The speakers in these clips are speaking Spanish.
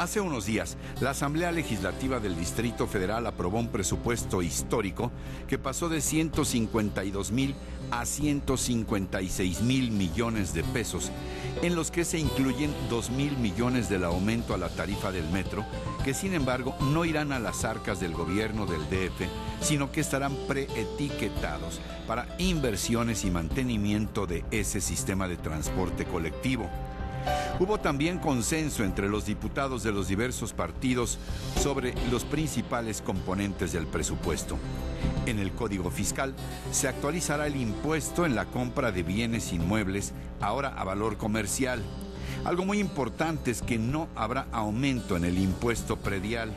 Hace unos días, la Asamblea Legislativa del Distrito Federal aprobó un presupuesto histórico que pasó de 152,000 a 156,000 millones de pesos, en los que se incluyen 2,000 millones del aumento a la tarifa del metro, que sin embargo no irán a las arcas del gobierno del DF, sino que estarán preetiquetados para inversiones y mantenimiento de ese sistema de transporte colectivo. Hubo también consenso entre los diputados de los diversos partidos sobre los principales componentes del presupuesto. En el Código Fiscal se actualizará el impuesto en la compra de bienes inmuebles, ahora a valor comercial. Algo muy importante es que no habrá aumento en el impuesto predial,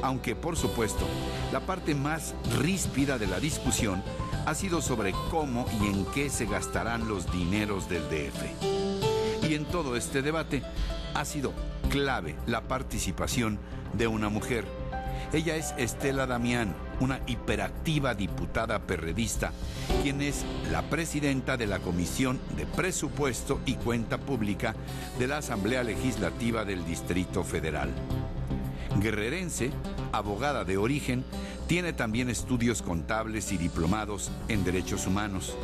aunque por supuesto la parte más ríspida de la discusión ha sido sobre cómo y en qué se gastarán los dineros del DF. Y en todo este debate ha sido clave la participación de una mujer. Ella es Estela Damián, una hiperactiva diputada perredista, quien es la presidenta de la Comisión de Presupuesto y Cuenta Pública de la Asamblea Legislativa del Distrito Federal. Guerrerense, abogada de origen, tiene también estudios contables y diplomados en derechos humanos,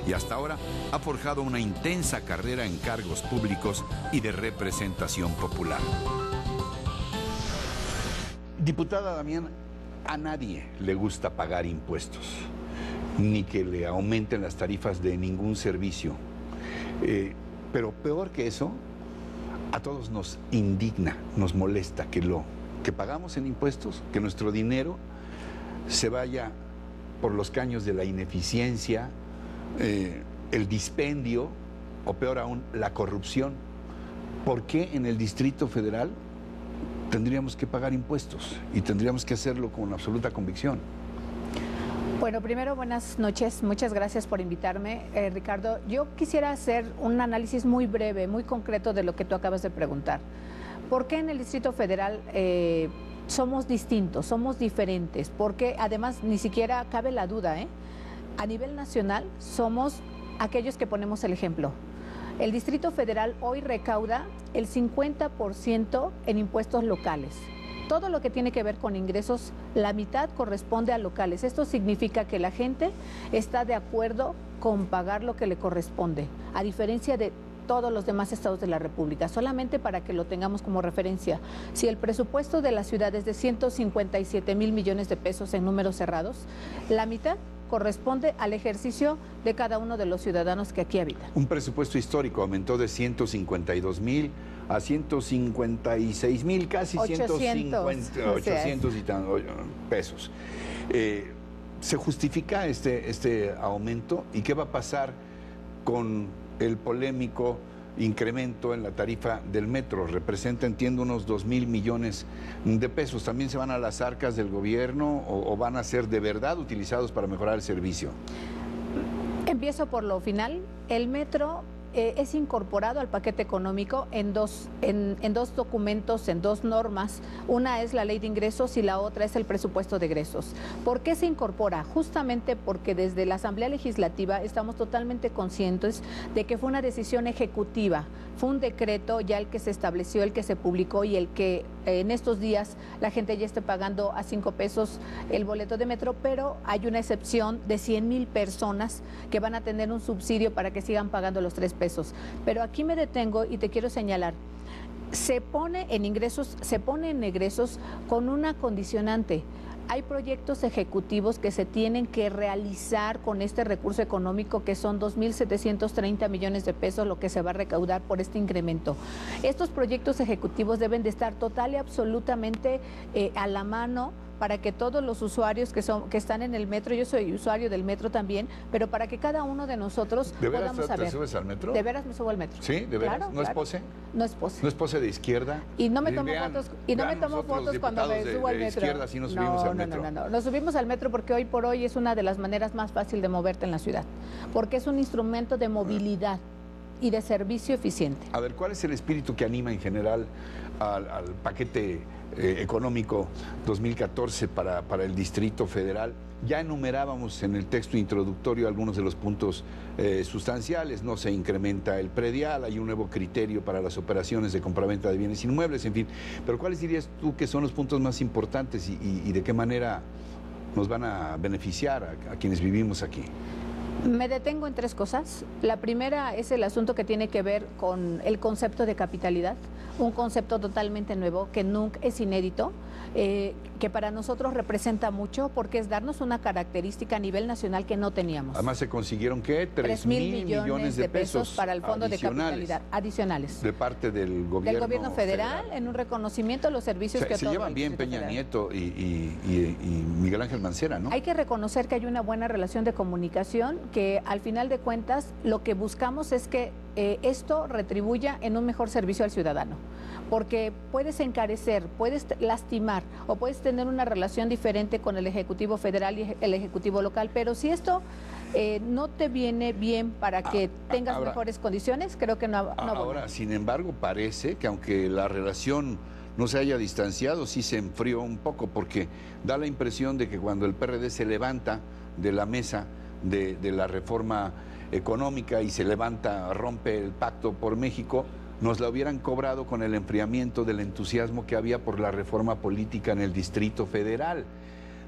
y hasta ahora ha forjado una intensa carrera en cargos públicos y de representación popular. Diputada Damián, a nadie le gusta pagar impuestos, ni que le aumenten las tarifas de ningún servicio. Pero peor que eso, a todos nos indigna, nos molesta que pagamos en impuestos, que nuestro dinero se vaya por los caños de la ineficiencia, el dispendio, o peor aún, la corrupción. ¿Por qué en el Distrito Federal tendríamos que pagar impuestos? Y tendríamos que hacerlo con absoluta convicción. Bueno, primero, buenas noches. Muchas gracias por invitarme, Ricardo. Yo quisiera hacer un análisis muy breve, muy concreto de lo que tú acabas de preguntar. ¿Por qué en el Distrito Federal somos distintos, somos diferentes? Porque además ni siquiera cabe la duda, a nivel nacional somos aquellos que ponemos el ejemplo. El Distrito Federal hoy recauda el 50% en impuestos locales. Todo lo que tiene que ver con ingresos, la mitad corresponde a locales. Esto significa que la gente está de acuerdo con pagar lo que le corresponde, a diferencia de todos los demás estados de la República. Solamente para que lo tengamos como referencia, si el presupuesto de la ciudad es de 157,000 millones de pesos en números cerrados, la mitad corresponde al ejercicio de cada uno de los ciudadanos que aquí habitan. Un presupuesto histórico aumentó de 152,000 a 156,000, casi 800 y tantos pesos. ¿Se justifica este aumento? ¿Y qué va a pasar con el polémico incremento en la tarifa del metro? Representa, entiendo, unos 2,000 millones de pesos. ¿También se van a las arcas del gobierno o van a ser de verdad utilizados para mejorar el servicio? Empiezo por lo final. El metro es incorporado al paquete económico en dos documentos, en dos normas. Una es la ley de ingresos y la otra es el presupuesto de egresos. ¿Por qué se incorpora? Justamente porque desde la Asamblea Legislativa estamos totalmente conscientes de que fue una decisión ejecutiva, fue un decreto ya el que se estableció, el que se publicó y el que en estos días la gente ya esté pagando a 5 pesos el boleto de metro, pero hay una excepción de 100,000 personas que van a tener un subsidio para que sigan pagando los 3 pesos. Pero aquí me detengo y te quiero señalar, se pone en egresos con una condicionante. Hay proyectos ejecutivos que se tienen que realizar con este recurso económico, que son 2,730 millones de pesos lo que se va a recaudar por este incremento. Estos proyectos ejecutivos deben de estar total y absolutamente a la mano para que todos los usuarios que están en el metro, yo soy usuario del metro también, pero para que cada uno de nosotros podamos saber. ¿Te subes al metro? De veras me subo al metro. ¿Sí? ¿De veras? Claro, ¿No es pose? No es pose. ¿No es pose de izquierda? Y no me tomo fotos cuando me subo al metro. Izquierda, sí nos subimos al metro. No. Nos subimos al metro porque hoy por hoy es una de las maneras más fáciles de moverte en la ciudad, porque es un instrumento de movilidad y de servicio eficiente. A ver, ¿cuál es el espíritu que anima en general al paquete económico 2014 para el Distrito Federal. Ya enumerábamos en el texto introductorio algunos de los puntos sustanciales. No se incrementa el predial, hay un nuevo criterio para las operaciones de compraventa de bienes inmuebles, en fin. Pero ¿cuáles dirías tú que son los puntos más importantes y de qué manera nos van a beneficiar a quienes vivimos aquí? Me detengo en tres cosas. La primera es el asunto que tiene que ver con el concepto de capitalidad, un concepto totalmente nuevo que nunca es inédito, que para nosotros representa mucho porque es darnos una característica a nivel nacional que no teníamos. Además se consiguieron, ¿qué? 3,000 millones de pesos para el Fondo de Capitalidad adicionales. De parte del gobierno federal en un reconocimiento de los servicios que se llevan bien Peña federal. Nieto y Miguel Ángel Mancera, ¿no? Hay que reconocer que hay una buena relación de comunicación, que al final de cuentas lo que buscamos es que esto retribuya en un mejor servicio al ciudadano, porque puedes encarecer, puedes lastimar o puedes tener una relación diferente con el Ejecutivo Federal y el Ejecutivo local, pero si esto no te viene bien para que tengas mejores condiciones, creo que no ahora, sin embargo, parece que aunque la relación no se haya distanciado, sí se enfrió un poco, porque da la impresión de que cuando el PRD se levanta de la mesa de la reforma económica y se levanta, rompe el pacto por México, nos la hubieran cobrado con el enfriamiento del entusiasmo que había por la reforma política en el Distrito Federal.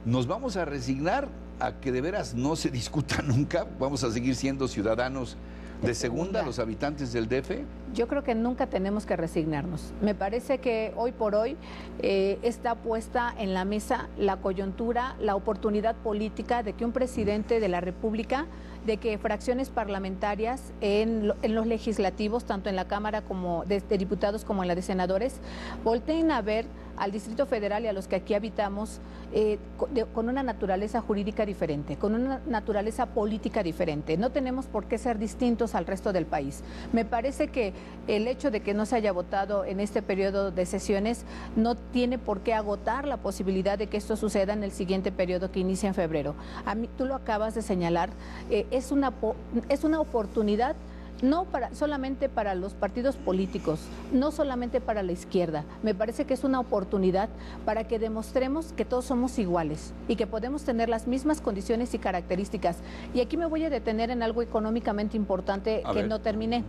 ¿Nos vamos a resignar a que de veras no se discuta nunca? ¿Vamos a seguir siendo ciudadanos de segunda los habitantes del DF? Yo creo que nunca tenemos que resignarnos. Me parece que hoy por hoy está puesta en la mesa la coyuntura, la oportunidad política de que un presidente de la República, de que fracciones parlamentarias en los legislativos, tanto en la Cámara como de Diputados como en la de Senadores, volteen a ver al Distrito Federal y a los que aquí habitamos con una naturaleza jurídica diferente, con una naturaleza política diferente. No tenemos por qué ser distintos al resto del país. Me parece que el hecho de que no se haya votado en este periodo de sesiones no tiene por qué agotar la posibilidad de que esto suceda en el siguiente periodo que inicia en febrero. A mí, tú lo acabas de señalar, es una oportunidad no solamente para los partidos políticos, no solamente para la izquierda. Me parece que es una oportunidad para que demostremos que todos somos iguales y que podemos tener las mismas condiciones y características. Y aquí me voy a detener en algo económicamente importante que no terminé.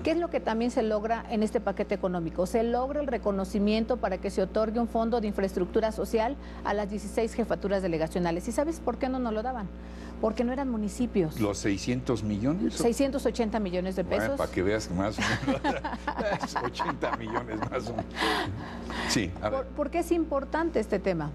¿Qué es lo que también se logra en este paquete económico? Se logra el reconocimiento para que se otorgue un fondo de infraestructura social a las 16 jefaturas delegacionales. ¿Y sabes por qué no nos lo daban? Porque no eran municipios. ¿Los 600 millones? 680 millones de pesos. Bueno, para que veas que más o menos, 80 millones más o menos. Sí, a ver. ¿Por qué es importante este tema?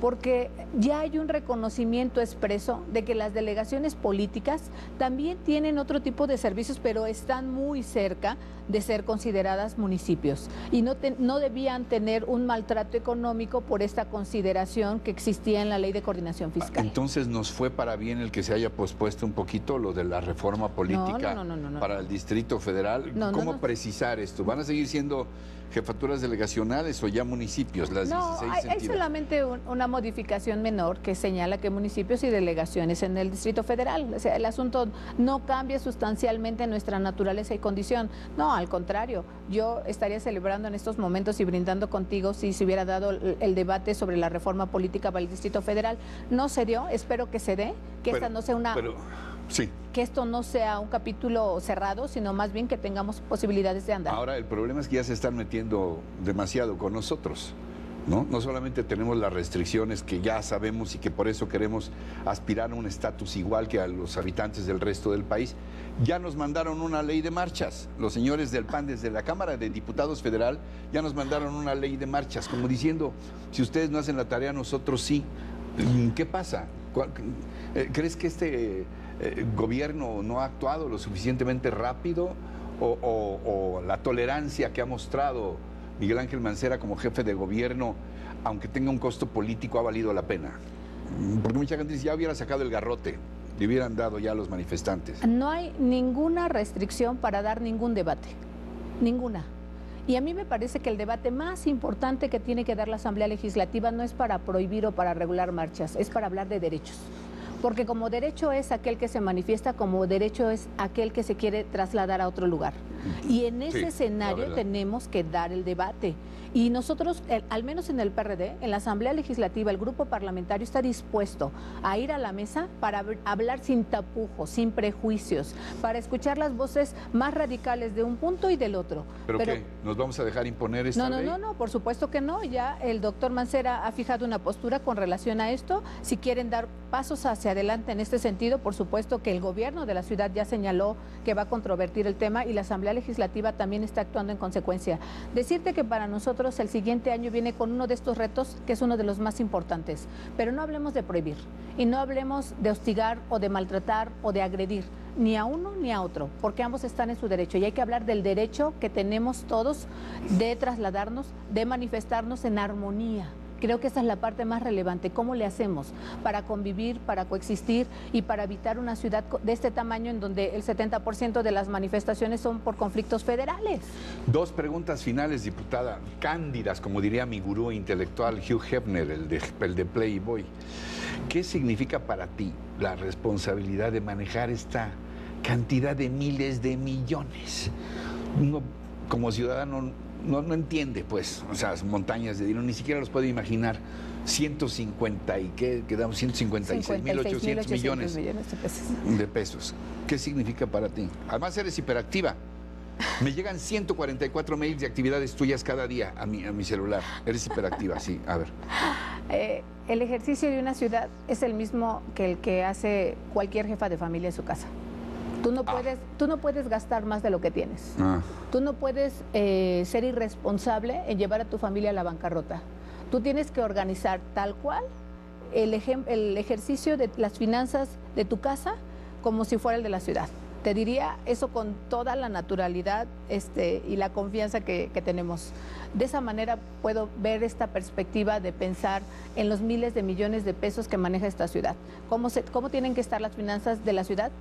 Porque ya hay un reconocimiento expreso de que las delegaciones políticas también tienen otro tipo de servicios, pero están muy cerca de ser consideradas municipios y no debían tener un maltrato económico por esta consideración que existía en la Ley de Coordinación Fiscal. Entonces, ¿nos fue para bien el que se haya pospuesto un poquito lo de la reforma política para el Distrito Federal? ¿Cómo precisar esto? ¿Van a seguir siendo jefaturas delegacionales o ya municipios, las 16 hay solamente una modificación menor que señala que municipios y delegaciones en el Distrito Federal. O sea, el asunto no cambia sustancialmente nuestra naturaleza y condición. No, al contrario, yo estaría celebrando en estos momentos y brindando contigo si se hubiera dado el debate sobre la reforma política para el Distrito Federal. No se dio, espero que se dé, que esta no sea una... Sí. Que esto no sea un capítulo cerrado, sino más bien que tengamos posibilidades de andar. Ahora, el problema es que ya se están metiendo demasiado con nosotros, ¿no? No solamente tenemos las restricciones que ya sabemos y que por eso queremos aspirar a un estatus igual que a los habitantes del resto del país, ya nos mandaron una ley de marchas. Los señores del PAN desde la Cámara de Diputados Federal ya nos mandaron una ley de marchas, como diciendo, si ustedes no hacen la tarea, nosotros sí. ¿Qué pasa? ¿Crees que este gobierno no ha actuado lo suficientemente rápido o la tolerancia que ha mostrado Miguel Ángel Mancera como jefe de gobierno, aunque tenga un costo político, ha valido la pena? Porque mucha gente dice, ya hubiera sacado el garrote, le hubieran dado ya a los manifestantes. No hay ninguna restricción para dar ningún debate, ninguna. Y a mí me parece que el debate más importante que tiene que dar la Asamblea Legislativa no es para prohibir o para regular marchas, es para hablar de derechos. Porque como derecho es aquel que se manifiesta, como derecho es aquel que se quiere trasladar a otro lugar. Y en ese escenario tenemos que dar el debate. Y nosotros, al menos en el PRD, en la Asamblea Legislativa, el grupo parlamentario está dispuesto a ir a la mesa para hablar sin tapujos, sin prejuicios, para escuchar las voces más radicales de un punto y del otro. ¿Pero qué? ¿Nos vamos a dejar imponer esta ley? No, por supuesto que no. Ya el doctor Mancera ha fijado una postura con relación a esto. Si quieren dar pasos hacia adelante en este sentido, por supuesto que el gobierno de la ciudad ya señaló que va a controvertir el tema y la Asamblea Legislativa también está actuando en consecuencia. Decirte que para nosotros el siguiente año viene con uno de estos retos que es uno de los más importantes, pero no hablemos de prohibir y no hablemos de hostigar o de maltratar o de agredir ni a uno ni a otro, porque ambos están en su derecho y hay que hablar del derecho que tenemos todos de trasladarnos, de manifestarnos en armonía. Creo que esa es la parte más relevante. ¿Cómo le hacemos para convivir, para coexistir y para evitar una ciudad de este tamaño en donde el 70% de las manifestaciones son por conflictos federales? Dos preguntas finales, diputada, cándidas, como diría mi gurú intelectual Hugh Hefner, el de Playboy. ¿Qué significa para ti la responsabilidad de manejar esta cantidad de miles de millones? Uno, como ciudadano, no entiende, pues, o sea, montañas de dinero, ni siquiera los puede imaginar. 156.800 millones de pesos. ¿Qué significa para ti? Además, eres hiperactiva. Me llegan 144 mails de actividades tuyas cada día a mi celular. Eres hiperactiva, sí. A ver. El ejercicio de una ciudad es el mismo que el que hace cualquier jefa de familia en su casa. Tú no puedes gastar más de lo que tienes. Tú no puedes ser irresponsable en llevar a tu familia a la bancarrota. Tú tienes que organizar tal cual el ejercicio de las finanzas de tu casa como si fuera el de la ciudad. Te diría eso con toda la naturalidad y la confianza que tenemos. De esa manera puedo ver esta perspectiva de pensar en los miles de millones de pesos que maneja esta ciudad. ¿Cómo tienen que estar las finanzas de la ciudad?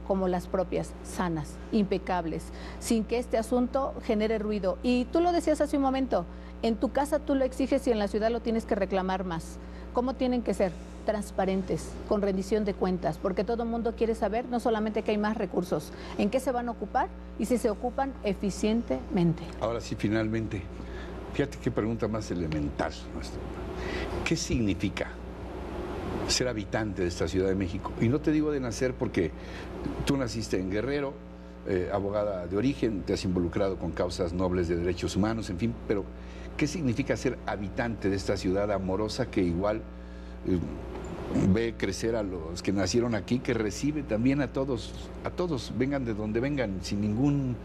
Como las propias, sanas, impecables, sin que este asunto genere ruido. Y tú lo decías hace un momento, en tu casa tú lo exiges y en la ciudad lo tienes que reclamar más. ¿Cómo tienen que ser? Transparentes, con rendición de cuentas, porque todo el mundo quiere saber no solamente que hay más recursos, en qué se van a ocupar y si se ocupan eficientemente. Ahora sí, finalmente, fíjate qué pregunta más elemental. ¿Qué significa ser habitante de esta Ciudad de México? Y no te digo de nacer porque tú naciste en Guerrero, abogada de origen, te has involucrado con causas nobles de derechos humanos, en fin, pero ¿qué significa ser habitante de esta ciudad amorosa que igual ve crecer a los que nacieron aquí, que recibe también a todos, vengan de donde vengan, sin ningún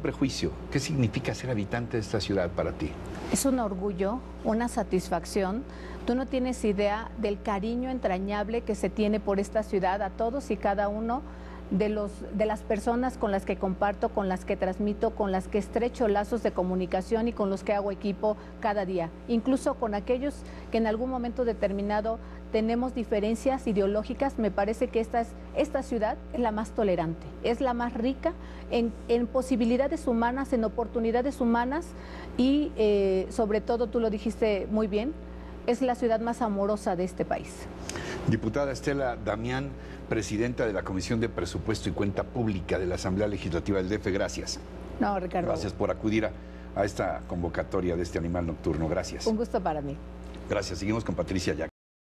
prejuicio? ¿Qué significa ser habitante de esta ciudad para ti? Es un orgullo, una satisfacción. Tú no tienes idea del cariño entrañable que se tiene por esta ciudad, a todos y cada uno de las personas con las que comparto, con las que transmito, con las que estrecho lazos de comunicación y con los que hago equipo cada día. Incluso con aquellos que en algún momento determinado tenemos diferencias ideológicas. Me parece que esta ciudad es la más tolerante, es la más rica en posibilidades humanas, en oportunidades humanas y sobre todo, tú lo dijiste muy bien, es la ciudad más amorosa de este país. Diputada Estela Damián, presidenta de la Comisión de Presupuesto y Cuenta Pública de la Asamblea Legislativa del DF, gracias. No, Ricardo. Gracias por acudir a esta convocatoria de este animal nocturno. Gracias. Un gusto para mí. Gracias. Seguimos con Patricia Yac.